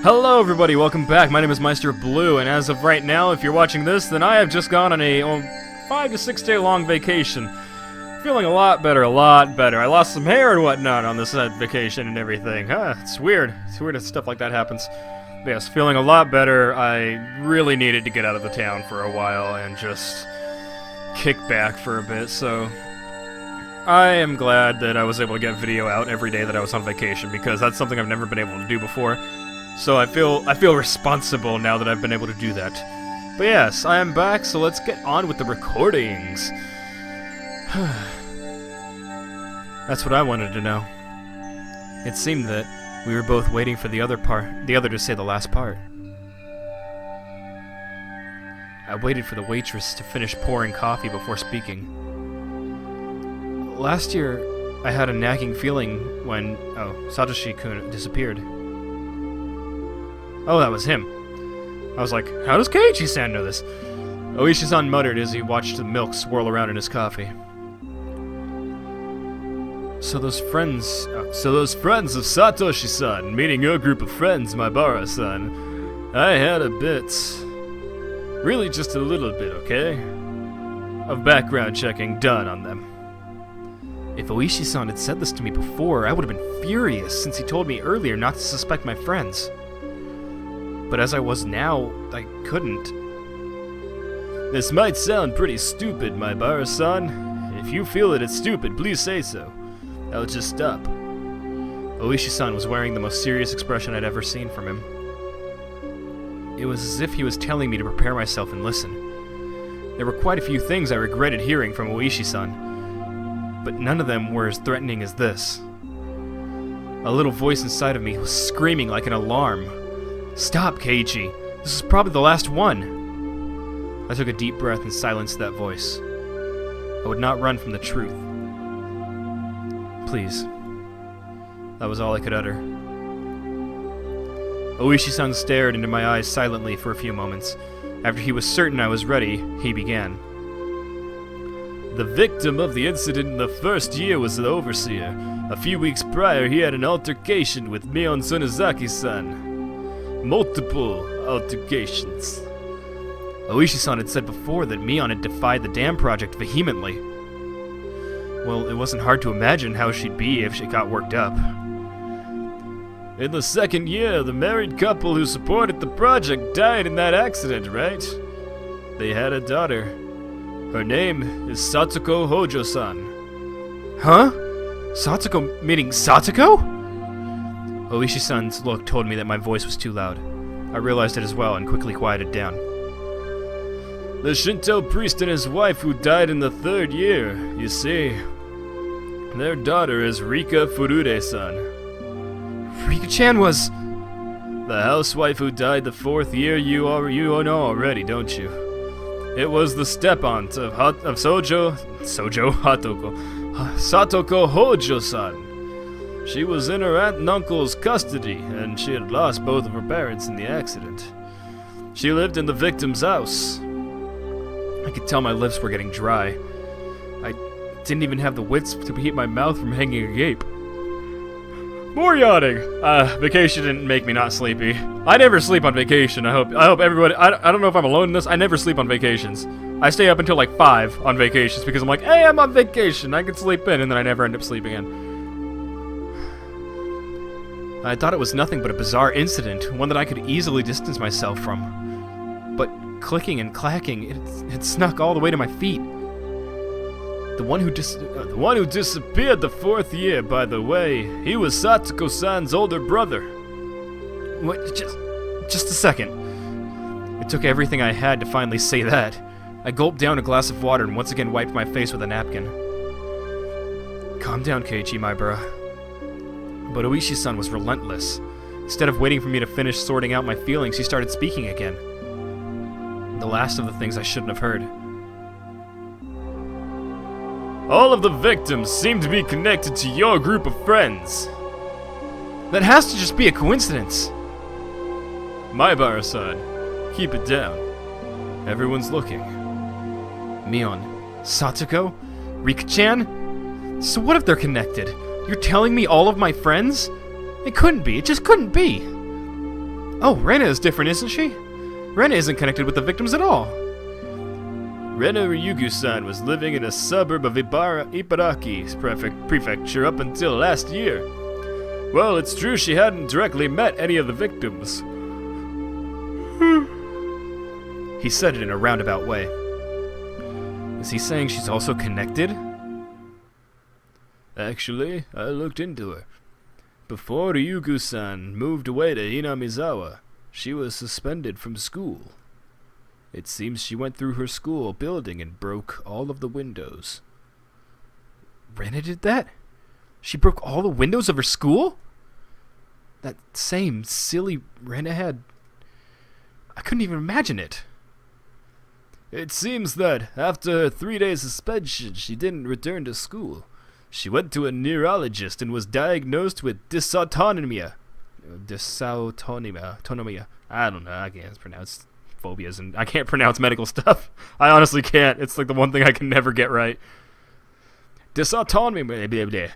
Hello everybody, welcome back. My name is Meisterbloo, and as of right now, if you're watching this, then I have just gone on a 5 to 6 day long vacation. Feeling a lot better, I lost some hair and whatnot on this vacation and everything. It's weird. It's weird that stuff like that happens. But yes, feeling a lot better. I really needed to get out of the town for a while and just kick back for a bit, so I am glad that I was able to get video out every day that I was on vacation, because that's something I've never been able to do before. So I feel responsible now that I've been able to do that. But yes, I am back, so let's get on with the recordings. That's what I wanted to know. It seemed that we were both waiting for the other to say the last part. I waited for the waitress to finish pouring coffee before speaking. Last year, I had a nagging feeling when Satoshi-kun disappeared. Oh, that was him. I was like, how does Keiichi-san know this? Oishi-san muttered as he watched the milk swirl around in his coffee. So those friends of Satoshi-san, meeting your group of friends, Maibara-san, I had a bit, really just a little bit, okay, of background checking done on them. If Oishi-san had said this to me before, I would have been furious, since he told me earlier not to suspect my friends. But as I was now, I couldn't. This might sound pretty stupid, Maibara-san. If you feel that it's stupid, please say so. I'll just stop. Oishi-san was wearing the most serious expression I'd ever seen from him. It was as if he was telling me to prepare myself and listen. There were quite a few things I regretted hearing from Oishi-san, but none of them were as threatening as this. A little voice inside of me was screaming like an alarm. Stop, Keiichi. This is probably the last one. I took a deep breath and silenced that voice. I would not run from the truth. Please. That was all I could utter. Oishi-san stared into my eyes silently for a few moments. After he was certain I was ready, he began. The victim of the incident in the first year was the overseer. A few weeks prior, he had an altercation with Mion Tsunezaki-san. Multiple altercations. Oishi-san had said before that Mion had defied the dam project vehemently. Well, it wasn't hard to imagine how she'd be if she got worked up. In the second year, the married couple who supported the project died in that accident, right? They had a daughter. Her name is Satoko Hojo-san. Huh? Satoko meaning Satoko? Oishi-san's look told me that my voice was too loud. I realized it as well and quickly quieted down. The Shinto priest and his wife who died in the third year, you see. Their daughter is Rika Furude-san. Rika-chan was... The housewife who died the fourth year you know already, don't you? It was the step-aunt of Satoko Hojo-san. She was in her aunt and uncle's custody, and she had lost both of her parents in the accident. She lived in the victim's house. I could tell my lips were getting dry. I didn't even have the wits to keep my mouth from hanging agape. More yawning! Vacation didn't make me not sleepy. I never sleep on vacation. I hope everybody... I don't know if I'm alone in this. I never sleep on vacations. I stay up until like 5 on vacations because I'm like, hey, I'm on vacation. I can sleep in, and then I never end up sleeping in. I thought it was nothing but a bizarre incident, one that I could easily distance myself from. But clicking and clacking, it snuck all the way to my feet. The one who disappeared the fourth year, by the way, he was Satoko-san's older brother. What? Just a second. It took everything I had to finally say that. I gulped down a glass of water and once again wiped my face with a napkin. Calm down, Keiichi, Maibara. But Oishi-san was relentless. Instead of waiting for me to finish sorting out my feelings, he started speaking again. The last of the things I shouldn't have heard. All of the victims seem to be connected to your group of friends. That has to just be a coincidence. Maibara-san, keep it down. Everyone's looking. Mion, Satoko, Rika-chan? So what if they're connected? You're telling me all of my friends? It couldn't be. It just couldn't be. Oh, Rena is different, isn't she? Rena isn't connected with the victims at all. Rena Ryugu-san was living in a suburb of Ibaraki Prefecture up until last year. Well, it's true she hadn't directly met any of the victims. He said it in a roundabout way. Is he saying she's also connected? Actually, I looked into her. Before Ryugu-san moved away to Hinamizawa, she was suspended from school. It seems she went through her school building and broke all of the windows. Rena did that? She broke all the windows of her school? That same silly Rena had... I couldn't even imagine it. It seems that after her 3-day suspension, she didn't return to school. She went to a neurologist and was diagnosed with dysautonomia. Dysautonomia. I don't know. I can't pronounce phobias and I can't pronounce medical stuff. I honestly can't. It's like the one thing I can never get right. Dysautonomia.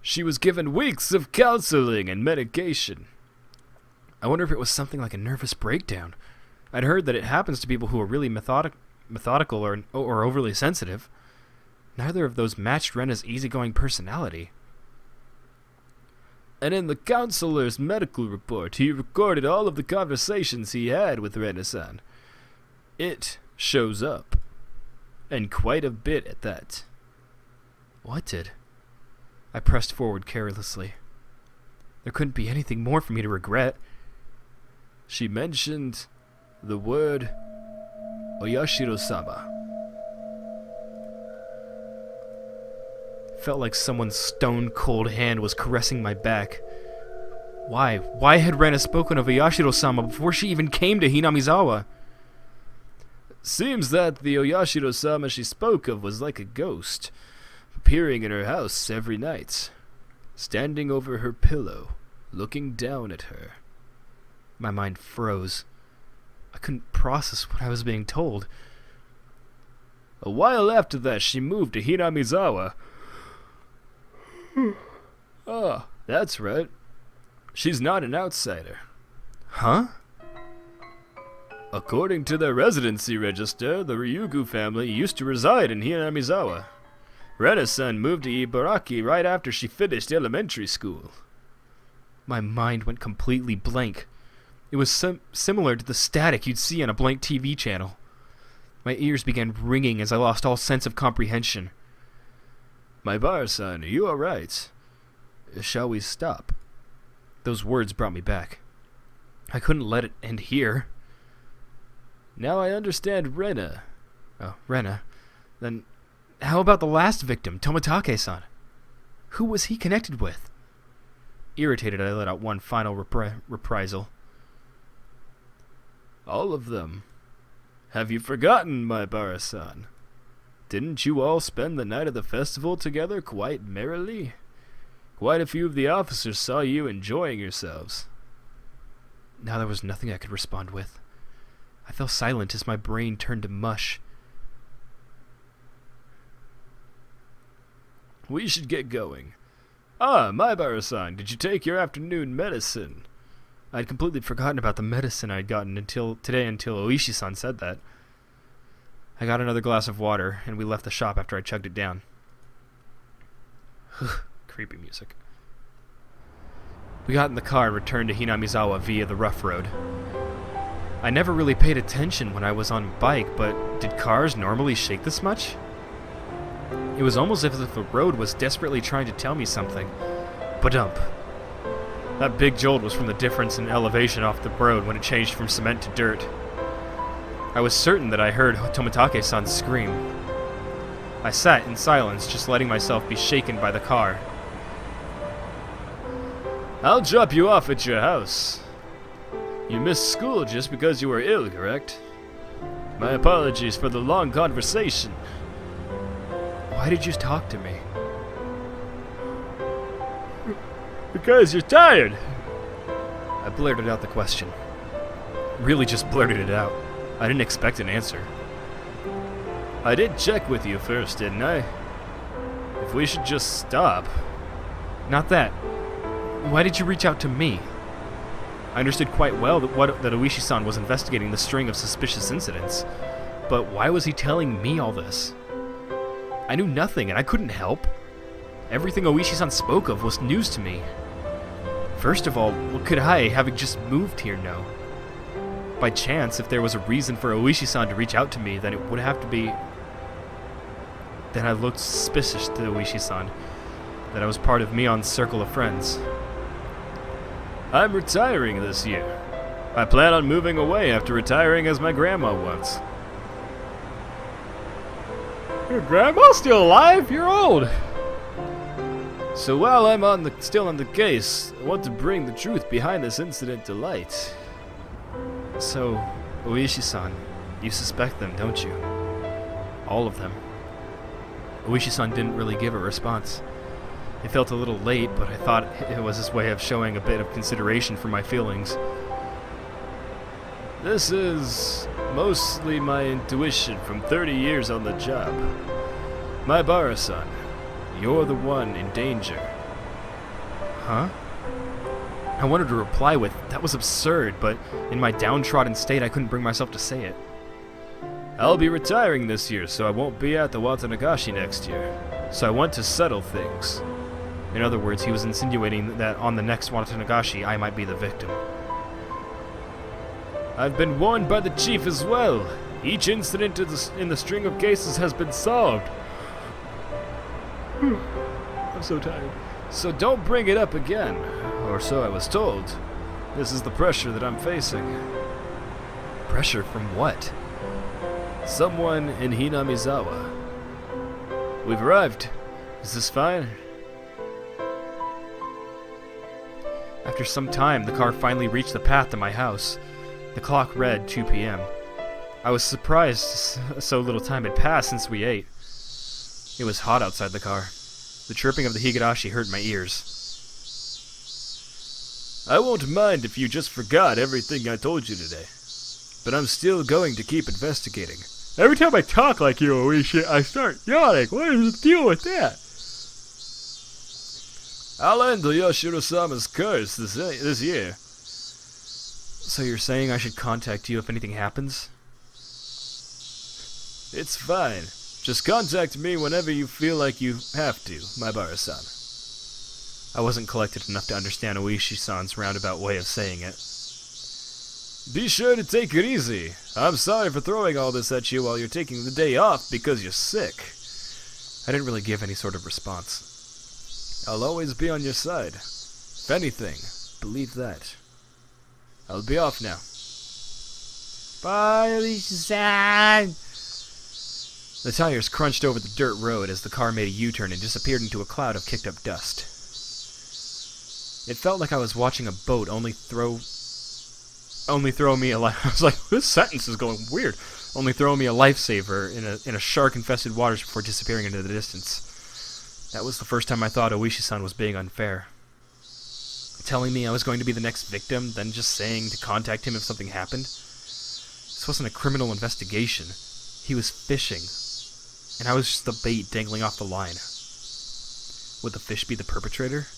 She was given weeks of counseling and medication. I wonder if it was something like a nervous breakdown. I'd heard that it happens to people who are really methodical or overly sensitive. Neither of those matched Rena's easygoing personality. And in the counselor's medical report, he recorded all of the conversations he had with Rena-san. It shows up. And quite a bit at that. What did? I pressed forward carelessly. There couldn't be anything more for me to regret. She mentioned the word Oyashiro-sama. Felt like someone's stone-cold hand was caressing my back. Why? Why had Rena spoken of Oyashiro-sama before she even came to Hinamizawa? Seems that the Oyashiro-sama she spoke of was like a ghost, appearing in her house every night, standing over her pillow, looking down at her. My mind froze. I couldn't process what I was being told. A while after that, she moved to Hinamizawa. Oh, that's right. She's not an outsider. Huh? According to their residency register, the Ryugu family used to reside in Hinamizawa. Rena-san moved to Ibaraki right after she finished elementary school. My mind went completely blank. It was similar to the static you'd see on a blank TV channel. My ears began ringing as I lost all sense of comprehension. My bar-san, are you alright? Shall we stop? Those words brought me back. I couldn't let it end here. Now I understand Rena. Oh, Rena. Then how about the last victim, Tomitake-san? Who was he connected with? Irritated, I let out one final reprisal. All of them. Have you forgotten, my Bara-san? Didn't you all spend the night of the festival together quite merrily? Quite a few of the officers saw you enjoying yourselves. Now there was nothing I could respond with. I fell silent as my brain turned to mush. We should get going. Ah, my Bara-san, did you take your afternoon medicine? I'd completely forgotten about the medicine I'd gotten until Oishi-san said that. I got another glass of water, and we left the shop after I chugged it down. Creepy music. We got in the car and returned to Hinamizawa via the rough road. I never really paid attention when I was on a bike, but did cars normally shake this much? It was almost as if the road was desperately trying to tell me something. Ba-dump. That big jolt was from the difference in elevation off the road when it changed from cement to dirt. I was certain that I heard Tomitake-san scream. I sat in silence, just letting myself be shaken by the car. I'll drop you off at your house. You missed school just because you were ill, correct? My apologies for the long conversation. Why did you talk to me? Because you're tired. I blurted out the question. Really just blurted it out. I didn't expect an answer. I did check with you first, didn't I? If we should just stop. Not that. Why did you reach out to me? I understood quite well that Oishi-san was investigating the string of suspicious incidents. But why was he telling me all this? I knew nothing, and I couldn't help. Everything Oishi-san spoke of was news to me. First of all, what could I, having just moved here, know? By chance, if there was a reason for Oishi-san to reach out to me, then it would have to be that I looked suspicious to Oishi-san, that I was part of Mion's circle of friends. I'm retiring this year. I plan on moving away after retiring as my grandma wants. Your grandma's still alive? You're old! So while I'm still on the case, I want to bring the truth behind this incident to light. So, Oishi-san, you suspect them, don't you? All of them. Oishi-san didn't really give a response. It felt a little late, but I thought it was his way of showing a bit of consideration for my feelings. This is mostly my intuition from 30 years on the job. Maibara-san, you're the one in danger. Huh? I wanted to reply with, that was absurd, but in my downtrodden state I couldn't bring myself to say it. I'll be retiring this year, so I won't be at the Watanagashi next year. So I want to settle things. In other words, he was insinuating that on the next Watanagashi I might be the victim. I've been warned by the chief as well. Each incident in the string of cases has been solved. I'm so tired. So don't bring it up again, or so I was told. This is the pressure that I'm facing. Pressure from what? Someone in Hinamizawa. We've arrived. Is this fine? After some time, the car finally reached the path to my house. The clock read 2 p.m. I was surprised so little time had passed since we ate. It was hot outside the car. The chirping of the Higurashi hurt my ears. I won't mind if you just forgot everything I told you today. But I'm still going to keep investigating. Every time I talk like you, Oishi, I start yawning. What is the deal with that? I'll end Yoshiro-sama's curse this year. So you're saying I should contact you if anything happens? It's fine. Just contact me whenever you feel like you have to, Maibara-san. I wasn't collected enough to understand Oishi-san's roundabout way of saying it. Be sure to take it easy. I'm sorry for throwing all this at you while you're taking the day off because you're sick. I didn't really give any sort of response. I'll always be on your side. If anything, believe that. I'll be off now. Bye, Oishi-san! The tires crunched over the dirt road as the car made a U-turn and disappeared into a cloud of kicked-up dust. It felt like I was watching a boat only throw me a life. I was like, this sentence is going weird. Only throw me a lifesaver in a shark-infested waters before disappearing into the distance. That was the first time I thought Oishi-san was being unfair. Telling me I was going to be the next victim, then just saying to contact him if something happened. This wasn't a criminal investigation. He was fishing. And I was just the bait dangling off the line. Would the fish be the perpetrator?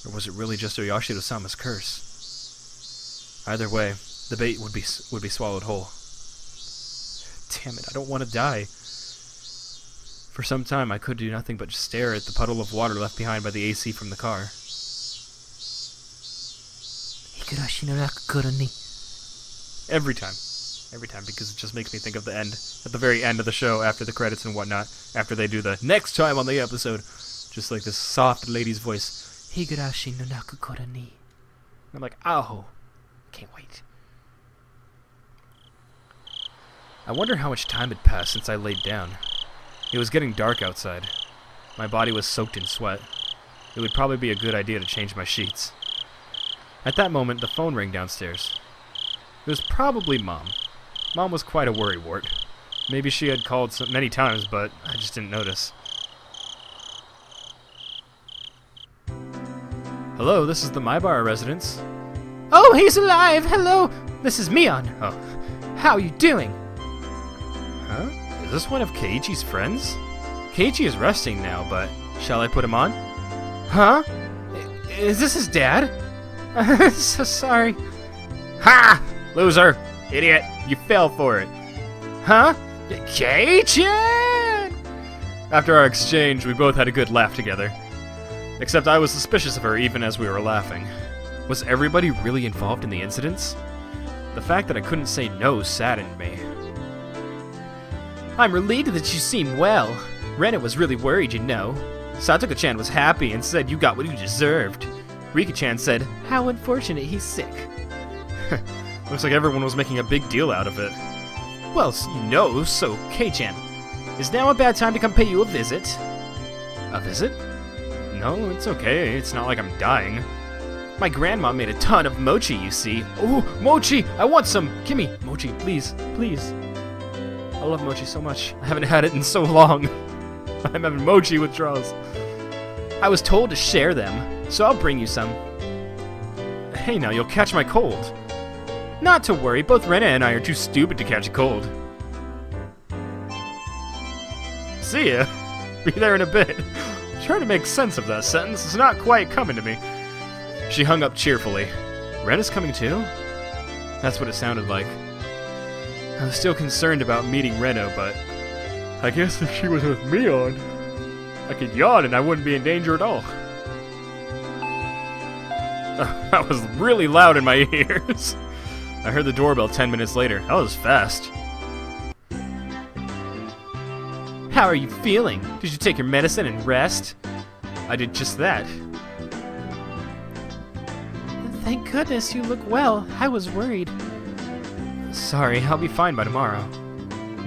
Or was it really just Yoshiro-sama's curse? Either way, the bait would be swallowed whole. Damn it, I don't want to die. For some time, I could do nothing but just stare at the puddle of water left behind by the AC from the car. Higurashi no Nakukura ni. Every time, because it just makes me think of the end, at the very end of the show, after the credits and whatnot, after they do the next time on the episode, just like this soft lady's voice, Higurashi no Nakukura ni. I'm like, ow, can't wait. I wonder how much time had passed since I laid down. It was getting dark outside. My body was soaked in sweat. It would probably be a good idea to change my sheets. At that moment, the phone rang downstairs. It was probably Mom. Mom was quite a worrywart. Maybe she had called many times, but I just didn't notice. Hello, this is the Maibara residence. Oh, he's alive! Hello! This is Mion. Oh. How are you doing? Huh? Is this one of Keiichi's friends? Keiichi is resting now, but shall I put him on? Huh? Is this his dad? So sorry. Ha! Loser! Idiot! You fell for it. Huh? Kei-chan! After our exchange, we both had a good laugh together. Except I was suspicious of her even as we were laughing. Was everybody really involved in the incidents? The fact that I couldn't say no saddened me. I'm relieved that you seem well. Rena was really worried, you know. Satoko-chan was happy and said you got what you deserved. Rika-chan said, how unfortunate he's sick. Looks like everyone was making a big deal out of it. Well, you know, so Kei-chan, is now a bad time to come pay you a visit? A visit? No, it's okay. It's not like I'm dying. My grandma made a ton of mochi, you see. Oh, mochi! I want some! Gimme! Mochi, please, please. I love mochi so much. I haven't had it in so long. I'm having mochi withdrawals. I was told to share them, so I'll bring you some. Hey now, you'll catch my cold. Not to worry, both Rena and I are too stupid to catch a cold. See ya. Be there in a bit. Trying to make sense of that sentence. It's not quite coming to me. She hung up cheerfully. Rena's coming too? That's what it sounded like. I was still concerned about meeting Rena, but I guess if she was with Mion, I could yawn and I wouldn't be in danger at all. That was really loud in my ears. I heard the doorbell 10 minutes later. That was fast. How are you feeling? Did you take your medicine and rest? I did just that. Thank goodness you look well. I was worried. Sorry, I'll be fine by tomorrow.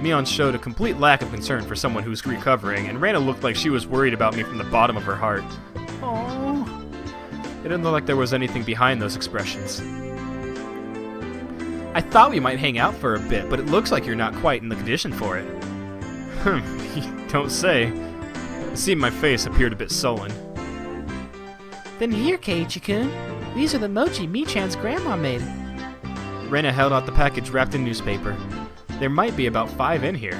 Mion showed a complete lack of concern for someone who's recovering, and Rena looked like she was worried about me from the bottom of her heart. Oh. It didn't look like there was anything behind those expressions. I thought we might hang out for a bit, but it looks like you're not quite in the condition for it. Don't say. The seam in my face appeared a bit sullen. Then here, Keiichi-kun. These are the mochi Mi-chan's grandma made. Rena held out the package wrapped in newspaper. There might be about 5 in here.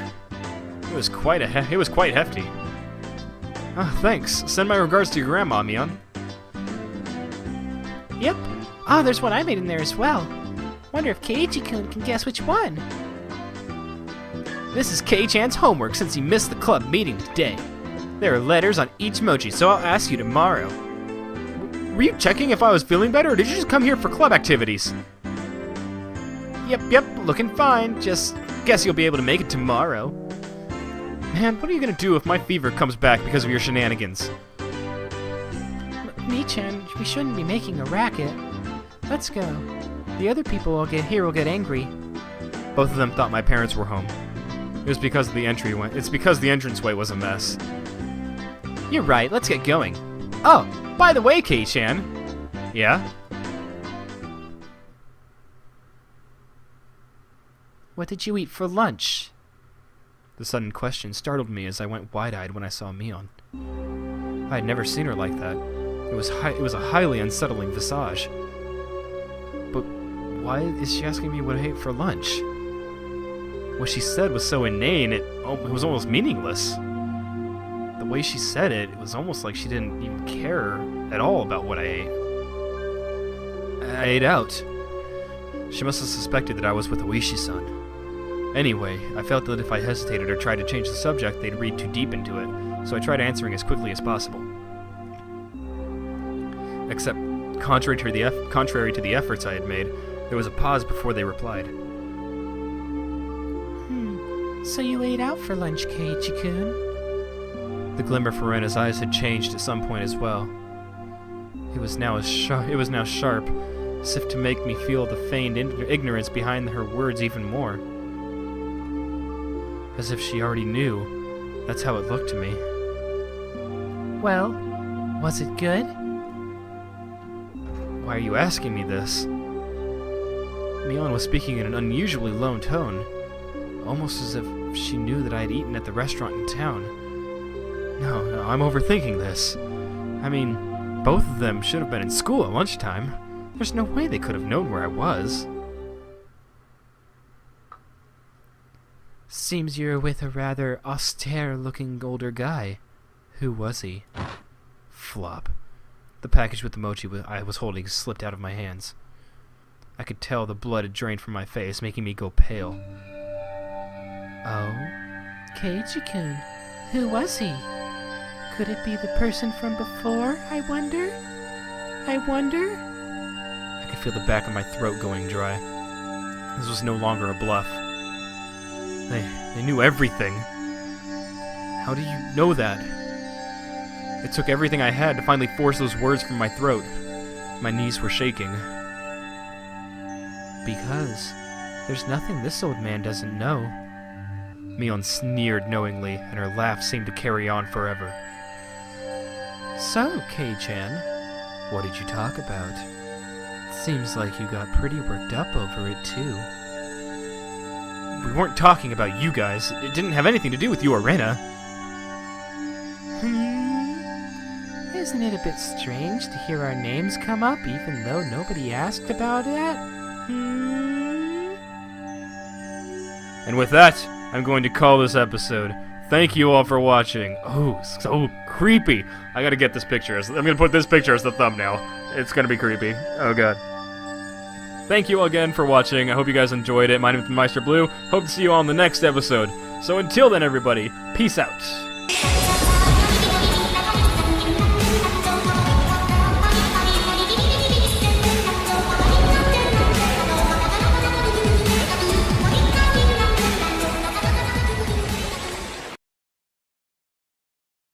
It was quite hefty. Ah, thanks. Send my regards to your grandma, Mion. Yep. Oh, there's one I made in there as well. Wonder if Keiichi-kun can guess which one. This is Kei-chan's homework since he missed the club meeting today. There are letters on each mochi, so I'll ask you tomorrow. Were you checking if I was feeling better, or did you just come here for club activities? Yep, looking fine. Just guess you'll be able to make it tomorrow. Man, what are you gonna do if my fever comes back because of your shenanigans? Mi-chan, we shouldn't be making a racket. Let's go. The other people will get angry. Both of them thought my parents were home. It's because the entranceway was a mess. You're right, let's get going. Oh, by the way, Kei-chan. Yeah? What did you eat for lunch? The sudden question startled me as I went wide-eyed when I saw Mion. I had never seen her like that. It was a highly unsettling visage. But why is she asking me what I ate for lunch? What she said was so inane, it was almost meaningless. The way she said it, it was almost like she didn't even care at all about what I ate. I ate out. She must have suspected that I was with Oishi-san. Anyway, I felt that if I hesitated or tried to change the subject, they'd read too deep into it, so I tried answering as quickly as possible. Except, contrary to the efforts I had made, there was a pause before they replied. So you ate out for lunch, Keiichi-kun? The glimmer for Rena's eyes had changed at some point as well. It was now sharp, as if to make me feel the feigned ignorance behind her words even more. As if she already knew. That's how it looked to me. Well, was it good? Why are you asking me this? Mion was speaking in an unusually low tone, almost as if she knew that I had eaten at the restaurant in town. No, I'm overthinking this. I mean, both of them should have been in school at lunchtime. There's no way they could have known where I was. Seems you're with a rather austere-looking older guy. Who was he? Flop. The package with the mochi I was holding slipped out of my hands. I could tell the blood had drained from my face, making me go pale. Oh? Keiji-kun. Who was he? Could it be the person from before, I wonder? I could feel the back of my throat going dry. This was no longer a bluff. They knew everything. How do you know that? It took everything I had to finally force those words from my throat. My knees were shaking. Because there's nothing this old man doesn't know. Mion sneered knowingly, and her laugh seemed to carry on forever. So, Kei-chan, what did you talk about? Seems like you got pretty worked up over it, too. We weren't talking about you guys. It didn't have anything to do with you or Rena. Isn't it a bit strange to hear our names come up even though nobody asked about it? And with that, I'm going to call this episode. Thank you all for watching. Oh, so creepy. I gotta get this picture. I'm gonna put this picture as the thumbnail. It's gonna be creepy. Oh god. Thank you all again for watching. I hope you guys enjoyed it. My name is Meisterbloo. Hope to see you all in the next episode. So until then, everybody, peace out.